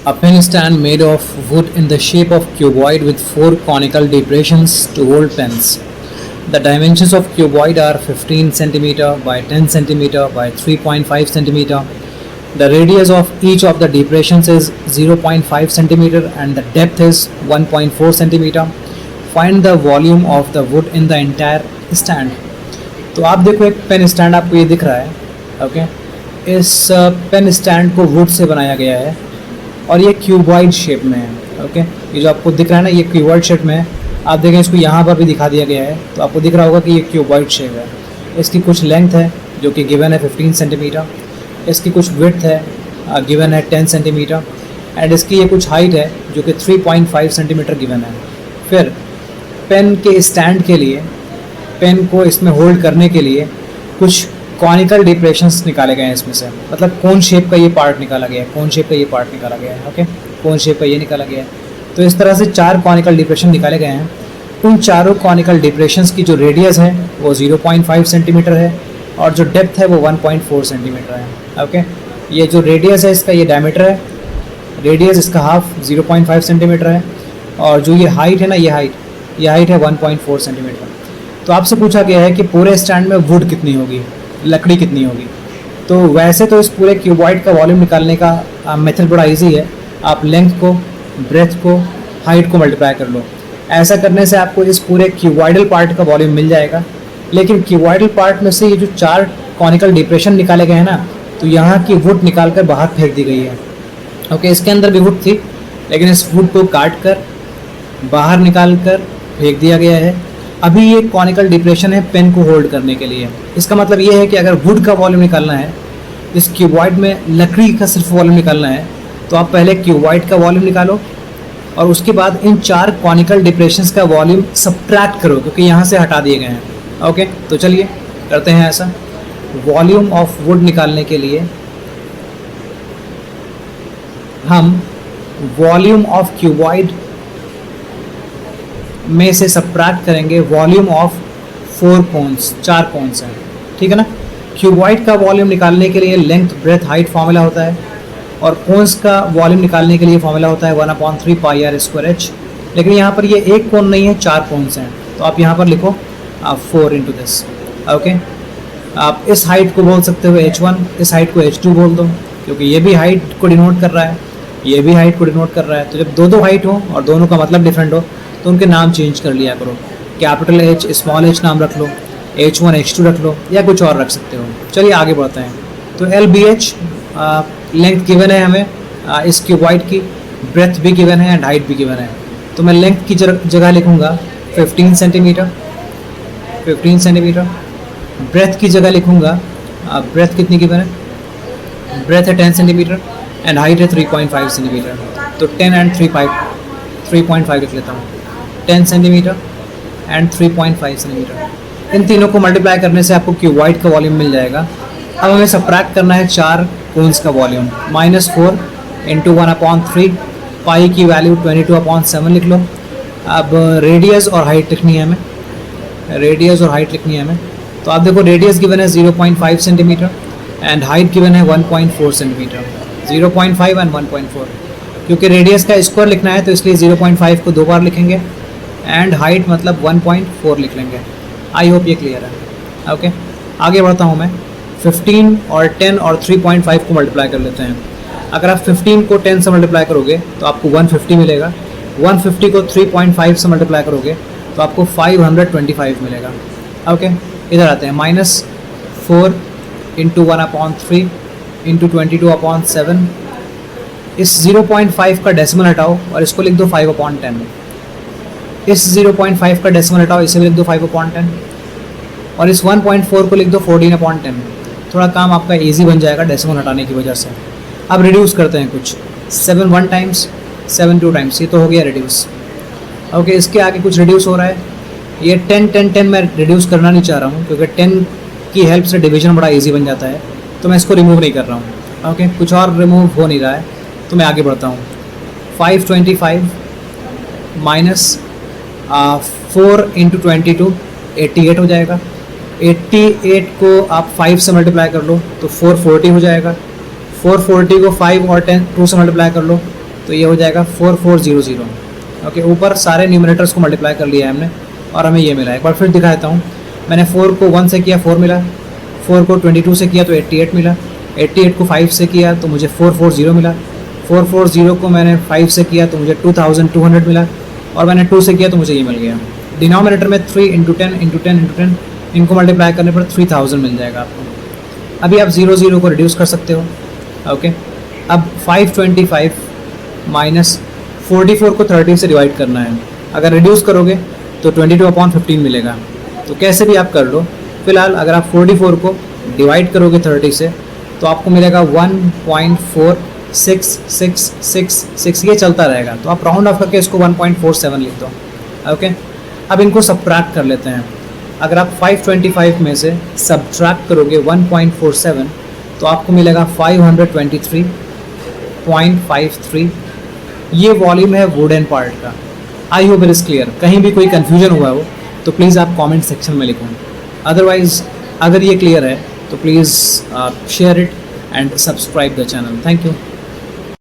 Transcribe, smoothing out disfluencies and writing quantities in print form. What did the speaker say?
A pen stand made of wood in the shape of cuboid with four conical depressions to hold pens. The dimensions of cuboid are 15 cm by 10 cm by 3.5 cm. The radius of each of the depressions is 0.5 cm and the depth is 1.4 cm. Find the volume of the wood in the entire stand. तो आप देखो एक pen stand आपको ये दिख रहा है, okay. इस पेन स्टैंड को वुड से बनाया गया है और ये क्यूबॉइड शेप में है, ओके। ये जो आपको दिख रहा है ना, ये क्यूबॉइड शेप में है। आप देखें इसको यहाँ पर भी दिखा दिया गया है, तो आपको दिख रहा होगा कि ये क्यूबॉइड शेप है। इसकी कुछ लेंथ है जो कि गिवन है 15 सेंटीमीटर, इसकी कुछ विड्थ है गिवन है 10 सेंटीमीटर एंड इसकी ये कुछ हाइट है जो कि 3.5 सेंटीमीटर गिवन है। फिर पेन के स्टैंड के लिए, पेन को इसमें होल्ड करने के लिए कुछ कॉनिकल डिप्रेशंस निकाले गए हैं इसमें से, मतलब कोन शेप का ये पार्ट निकाला गया है, कोन शेप का ये पार्ट निकाला गया है, ओके। कोन शेप का ये निकाला गया है। तो इस तरह से 4 कॉनिकल डिप्रेशन निकाले गए हैं। उन चारों कॉनिकल डिप्रेशंस की जो रेडियस है वो 0.5 सेंटीमीटर है और जो डेप्थ है वो 1.4 सेंटीमीटर है, ओके। ये जो रेडियस है इसका, ये डायमीटर है, रेडियस इसका हाफ 0.5 सेंटीमीटर है और जो ये हाइट है ना, ये हाइट है 1.4 सेंटीमीटर। तो आपसे पूछा गया है कि पूरे स्टैंड में वुड कितनी होगी, लकड़ी कितनी होगी। तो वैसे तो इस पूरे क्यूबॉइड का वॉल्यूम निकालने का मेथड बड़ा इजी है। आप लेंथ को, ब्रेथ को, हाइट को मल्टीप्लाई कर लो। ऐसा करने से आपको इस पूरे क्यूबॉइडल पार्ट का वॉल्यूम मिल जाएगा। लेकिन क्यूबॉइडल पार्ट में से ये जो 4 कॉनिकल डिप्रेशन निकाले गए हैं ना, तो यहाँ की वुड निकाल कर बाहर फेंक दी गई है, ओके। इसके अंदर भी वुड थी लेकिन इस वुड को काट कर बाहर निकाल कर फेंक दिया गया है। अभी ये कॉनिकल डिप्रेशन है पेन को होल्ड करने के लिए। इसका मतलब ये है कि अगर वुड का वॉल्यूम निकालना है, इस क्यूबॉइड में लकड़ी का सिर्फ वॉल्यूम निकालना है, तो आप पहले क्यूबॉइड का वॉल्यूम निकालो और उसके बाद इन 4 कॉनिकल डिप्रेशंस का वॉल्यूम सब्ट्रैक्ट करो, क्योंकि यहाँ से हटा दिए गए हैं, ओके। तो चलिए करते हैं ऐसा। वॉल्यूम ऑफ वुड निकालने के लिए हम वॉल्यूम ऑफ क्यूबॉइड में से सब्ट्रैक्ट करेंगे वॉल्यूम ऑफ 4 कोन्स, 4 कोन्स हैं, ठीक है ना। क्यूबॉइड का वॉल्यूम निकालने के लिए लेंथ, ब्रेथ, हाइट फार्मूला होता है और कोन्स का वॉल्यूम निकालने के लिए फार्मूला होता है 1/3 पाई r स्क्वायर h। लेकिन यहाँ पर ये एक कोन नहीं है, 4 कोन्स हैं, तो आप यहाँ पर लिखो 4 इंटू दिस, ओके। आप इस हाइट को बोल सकते हो h1, इस हाइट को h2 बोल दो, क्योंकि ये भी हाइट को डिनोट कर रहा है, ये भी हाइट को डिनोट कर रहा है। तो जब दो हाइट हो और दोनों का मतलब डिफरेंट हो तो उनके नाम चेंज कर लिया करो। कैपिटल H, स्मॉल h नाम रख लो, H1 H2 रख लो या कुछ और रख सकते हो। चलिए आगे बढ़ते हैं। तो LBH लेंथ गिवन है हमें इस क्यूबॉइड की, ब्रेथ भी गिवन है एंड हाइट भी गिवन है। तो मैं लेंथ की जगह लिखूँगा 15 सेंटीमीटर, 15 सेंटीमीटर। ब्रेथ की जगह लिखूँगा, ब्रेथ कितनी गिवन है, ब्रेथ है 10 सेंटीमीटर एंड हाइट है 3.5 सेंटीमीटर। तो 10 एंड 3.5 लिख लेता हूँ, 10 सेंटीमीटर एंड 3.5 सेंटीमीटर। इन तीनों को मल्टीप्लाई करने से आपको क्यूबॉइड का वॉल्यूम मिल जाएगा। अब हमें सब्ट्रैक्ट करना है 4 कोन्स का वॉल्यूम। -4 इंटू 1/3, पाई की वैल्यू 22/7 लिख लो। अब रेडियस और हाइट लिखनी है हमें, रेडियस और हाइट लिखनी है हमें। तो आप देखो रेडियस गिवन है 0.5 सेंटीमीटर एंड हाइट गिवन है 1.4 सेंटीमीटर, 0.5 एंड 1.4। क्योंकि रेडियस का स्क्वायर लिखना है तो इसलिए 0.5 को 2 बार लिखेंगे एंड हाइट मतलब 1.4 लिख लेंगे। आई होप ये क्लियर है, ओके। आगे बढ़ता हूँ मैं। 15 और 10 और 3.5 को मल्टीप्लाई कर लेते हैं। अगर आप 15 को 10 से मल्टीप्लाई करोगे तो आपको 150 मिलेगा, 150 को 3.5 से मल्टीप्लाई करोगे तो आपको 525 मिलेगा, ओके। इधर आते हैं, -4 इंटू 1/3 इंटू 22/7। इस 0.5 का डेसिमल हटाओ और इसको लिख दो 5/10। इस 0.5 का डेसिमल हटाओ, इसे लिख दो 5/10 और इस 1.4 को लिख दो 14/10। थोड़ा काम आपका इजी बन जाएगा डेसिमल हटाने की वजह से। अब रिड्यूस करते हैं कुछ, 7 1 टाइम्स, 7 2 टाइम्स, ये तो हो गया रिड्यूस, ओके। इसके आगे कुछ रिड्यूस हो रहा है, ये 10 10 10 मैं रिड्यूस करना नहीं चाह रहा हूँ क्योंकि 10 की हेल्प से डिवीजन बड़ा ईजी बन जाता है, तो मैं इसको रिमूव नहीं कर रहा हूँ, ओके। कुछ और रिमूव हो नहीं रहा है तो मैं आगे बढ़ता हूँ। 525 माइनस 4 इंटू 22 88 हो जाएगा। 88 को आप 5 से मल्टीप्लाई कर लो तो 440 हो जाएगा। 440 को 5 और 2 से मल्टीप्लाई कर लो तो ये हो जाएगा 4400। ओके, ऊपर सारे न्यूमरेटर्स को मल्टीप्लाई कर लिया है हमने और हमें ये मिला। एक बार फिर दिखा देता हूँ। मैंने 4 को 1 से किया 4 मिला, 4 को 22 से किया तो 88 मिला, 88 को 5 से किया तो मुझे 440 मिला, 440 को मैंने 5 से किया तो मुझे 2200 मिला, और मैंने 2 से किया तो मुझे ये मिल गया। डिनोमिनेटर में 3 इंटू 10 इंटू 10 इंटू 10, इनको मल्टीप्लाई करने पर 3000 मिल जाएगा आपको। अभी आप 0 को रिड्यूस कर सकते हो। ओके, अब 525 माइनस 44 को 30 से डिवाइड करना है। अगर रिड्यूस करोगे तो 22/15 मिलेगा। तो कैसे भी आप कर लो। फिलहाल अगर आप 44 को डिवाइड करोगे 30 से तो आपको मिलेगा 1.4666, ये चलता रहेगा। तो आप राउंड ऑफ करके इसको 1.47 लिख दो। ओके, अब इनको सब्ट्रैक्ट कर लेते हैं। अगर आप 525 में से सब्ट्रैक्ट करोगे 1.47 तो आपको मिलेगा 523.53। ये वॉल्यूम है वुडन पार्ट का। I hope it is clear. कहीं भी कोई कन्फ्यूजन हुआ हो तो प्लीज़ आप कमेंट सेक्शन में लिखो। अदरवाइज़ अगर ये क्लियर है तो please share it and subscribe the channel. Thank you.